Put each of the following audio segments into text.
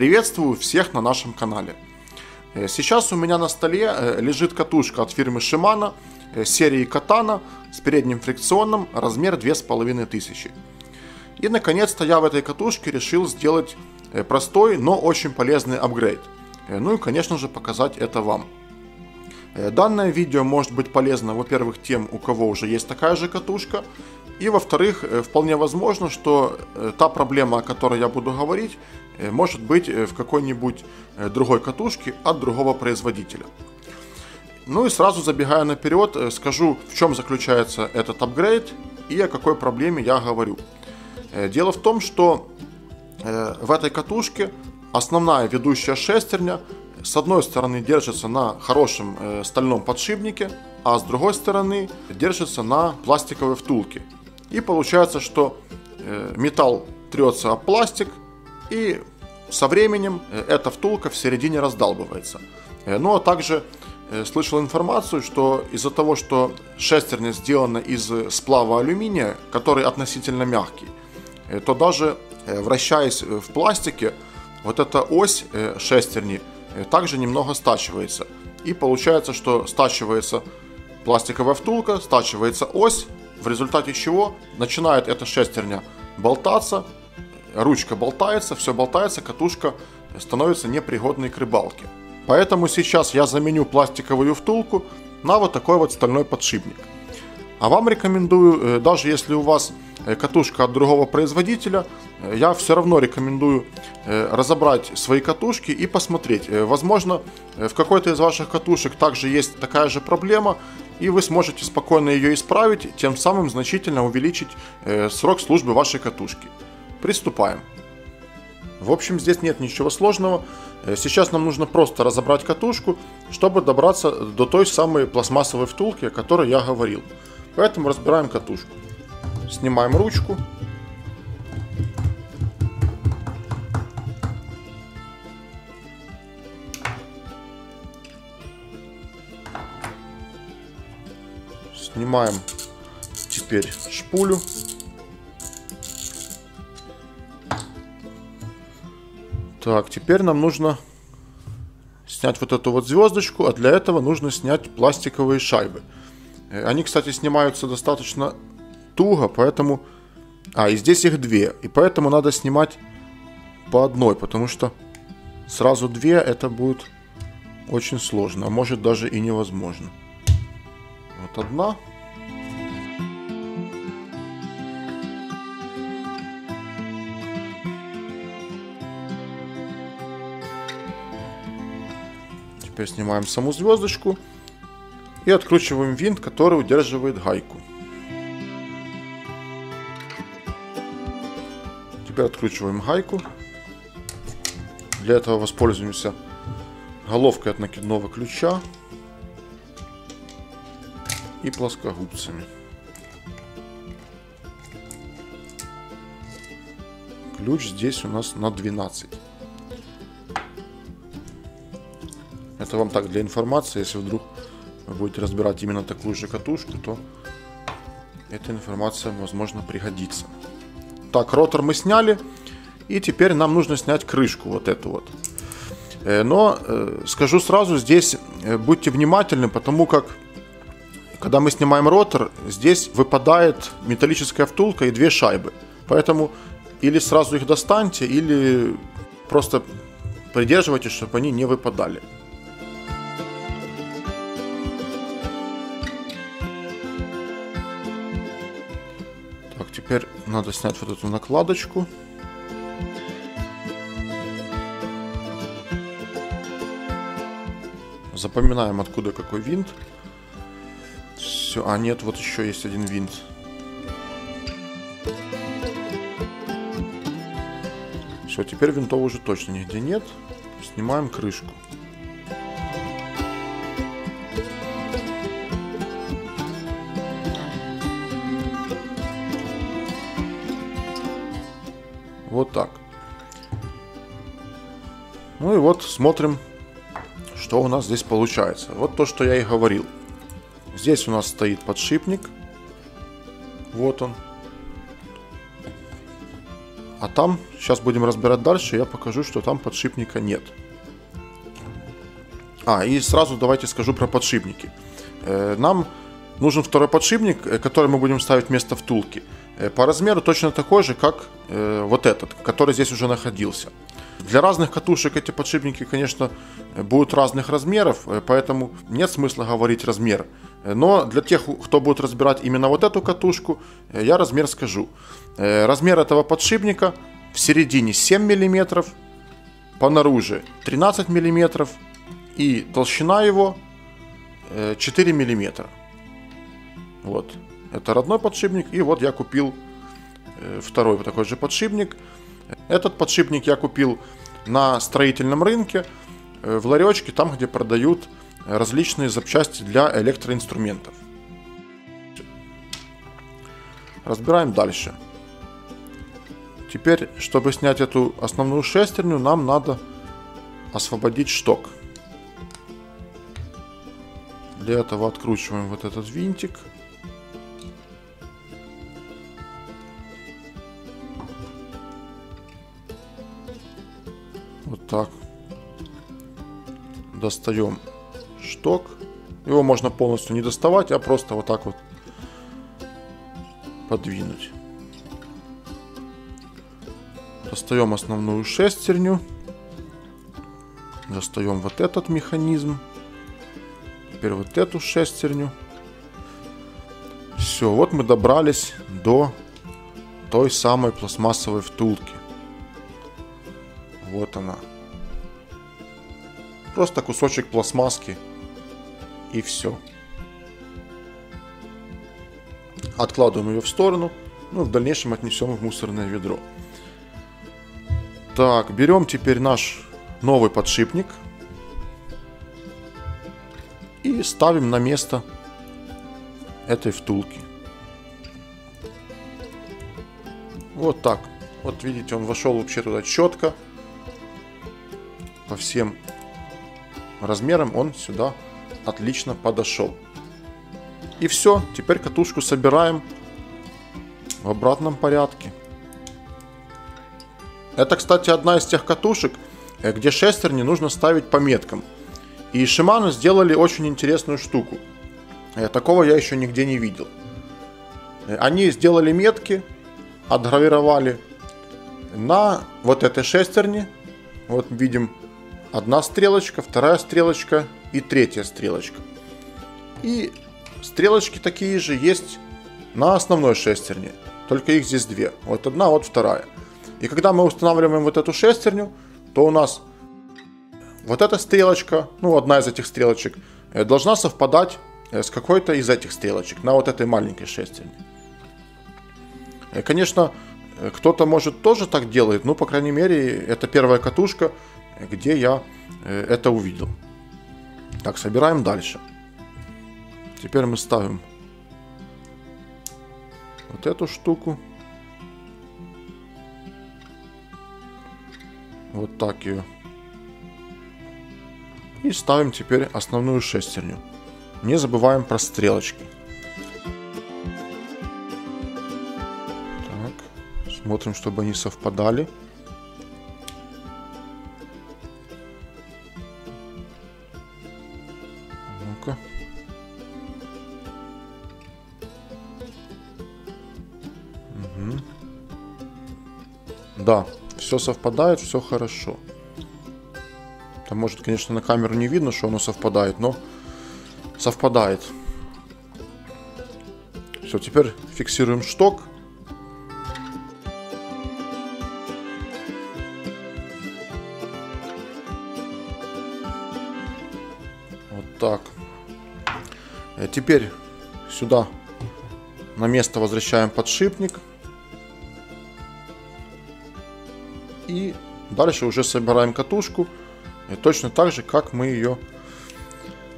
Приветствую всех на нашем канале. Сейчас у меня на столе лежит катушка от фирмы Shimano серии Katana с передним фрикционом, размер 2500. И наконец-то я в этой катушке решил сделать простой, но очень полезный апгрейд. Ну и конечно же показать это вам. Данное видео может быть полезно, во-первых, тем, у кого уже есть такая же катушка, и во-вторых, вполне возможно, что та проблема, о которой я буду говорить, может быть в какой-нибудь другой катушке от другого производителя. Ну и сразу забегая наперед, скажу, в чем заключается этот апгрейд и о какой проблеме я говорю. Дело в том, что в этой катушке основная ведущая шестерня с одной стороны держится на хорошем стальном подшипнике, а с другой стороны держится на пластиковой втулке. И получается, что металл трется об пластик, и со временем эта втулка в середине раздалбывается. Ну а также слышал информацию, что из-за того, что шестерня сделана из сплава алюминия, который относительно мягкий, то даже вращаясь в пластике, вот эта ось шестерни также немного стачивается. И получается, что стачивается пластиковая втулка, стачивается ось, в результате чего начинает эта шестерня болтаться, ручка болтается, все болтается, катушка становится непригодной к рыбалке. Поэтому сейчас я заменю пластиковую втулку на вот такой вот стальной подшипник. А вам рекомендую, даже если у вас катушка от другого производителя, я все равно рекомендую разобрать свои катушки и посмотреть. Возможно, в какой-то из ваших катушек также есть такая же проблема, и вы сможете спокойно ее исправить, тем самым значительно увеличить срок службы вашей катушки. Приступаем. В общем, здесь нет ничего сложного. Сейчас нам нужно просто разобрать катушку, чтобы добраться до той самой пластмассовой втулки, о которой я говорил. Поэтому разбираем катушку. Снимаем ручку. Снимаем теперь шпулю. Так, теперь нам нужно снять вот эту вот звездочку, а для этого нужно снять пластиковые шайбы. Они, кстати, снимаются достаточно туго, поэтому... и здесь их две, и поэтому надо снимать по одной, потому что сразу две это будет очень сложно, а может даже и невозможно. Вот одна. Теперь снимаем саму звездочку и откручиваем винт, который удерживает гайку. Теперь откручиваем гайку. Для этого воспользуемся головкой от накидного ключа и плоскогубцами. Ключ здесь у нас на 12. Это вам так для информации, если вдруг вы будете разбирать именно такую же катушку, то эта информация, возможно, пригодится. Так, ротор мы сняли, и теперь нам нужно снять крышку, вот эту вот. Но скажу сразу, здесь будьте внимательны, потому как, когда мы снимаем ротор, здесь выпадает металлическая втулка и две шайбы. Поэтому или сразу их достаньте, или просто придерживайте, чтобы они не выпадали. Теперь надо снять вот эту накладочку. Запоминаем, откуда какой винт. Все, нет, вот еще есть один винт. Все, теперь винтов уже точно нигде нет. Снимаем крышку. Вот так. Ну и вот смотрим, что у нас здесь получается. Вот то, что я и говорил. Здесь у нас стоит подшипник. Вот он. А там, сейчас будем разбирать дальше, я покажу, что там подшипника нет. И сразу давайте скажу про подшипники. Нам нужен второй подшипник, который мы будем ставить вместо втулки. По размеру точно такой же, как вот этот, который здесь уже находился. Для разных катушек эти подшипники, конечно, будут разных размеров, поэтому нет смысла говорить размер. Но для тех, кто будет разбирать именно вот эту катушку, я размер скажу. Размер этого подшипника в середине 7 мм, по наружу 13 мм и толщина его 4 мм. Вот, это родной подшипник, и вот я купил второй вот такой же подшипник. Этот подшипник я купил на строительном рынке, в ларечке, там где продают различные запчасти для электроинструментов. Разбираем дальше. Теперь, чтобы снять эту основную шестерню, нам надо освободить шток. Для этого откручиваем вот этот винтик. Вот так. Достаем шток. Его можно полностью не доставать, а просто вот так вот подвинуть. Достаем основную шестерню. Достаем вот этот механизм. Теперь вот эту шестерню. Все, вот мы добрались до той самой пластмассовой втулки. Вот она. Просто кусочек пластмасски и все. Откладываем ее в сторону. Ну, в дальнейшем отнесем в мусорное ведро. Так, берем теперь наш новый подшипник и ставим на место этой втулки. Вот так. Вот видите, он вошел вообще туда четко. По всем размерам он сюда отлично подошел. И все, теперь катушку собираем в обратном порядке. Это, кстати, одна из тех катушек, где шестерни нужно ставить по меткам. И Shimano сделали очень интересную штуку. Такого я еще нигде не видел. Они сделали метки, отгравировали на вот этой шестерне. Вот видим, одна стрелочка, вторая стрелочка и третья стрелочка. И стрелочки такие же есть на основной шестерне, только их здесь две. Вот одна, вот вторая. И когда мы устанавливаем вот эту шестерню, то у нас вот эта стрелочка, ну одна из этих стрелочек, должна совпадать с какой-то из этих стрелочек на вот этой маленькой шестерне. Конечно, кто-то может тоже так делает, но по крайней мере это первая катушка, где я это увидел. Так, собираем дальше. Теперь мы ставим вот эту штуку. Вот так ее. И ставим теперь основную шестерню. Не забываем про стрелочки. Так, смотрим, чтобы они совпадали. Ну-ка. Угу. Да, все совпадает, все хорошо. Там, может, конечно, на камеру не видно, что оно совпадает, но совпадает. Все, теперь фиксируем шток. Вот так. Теперь сюда на место возвращаем подшипник. И дальше уже собираем катушку. И точно так же, как мы ее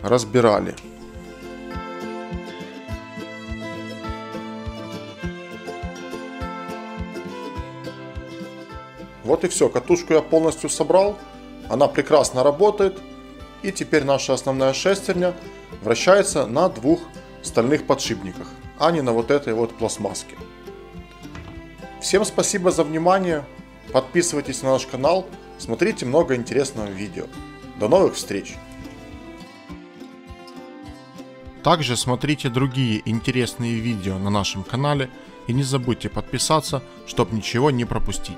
разбирали. Вот и все. Катушку я полностью собрал. Она прекрасно работает. И теперь наша основная шестерня вращается на двух стальных подшипниках, а не на вот этой вот пластмасске. Всем спасибо за внимание. Подписывайтесь на наш канал, смотрите много интересного видео. До новых встреч! Также смотрите другие интересные видео на нашем канале и не забудьте подписаться, чтобы ничего не пропустить.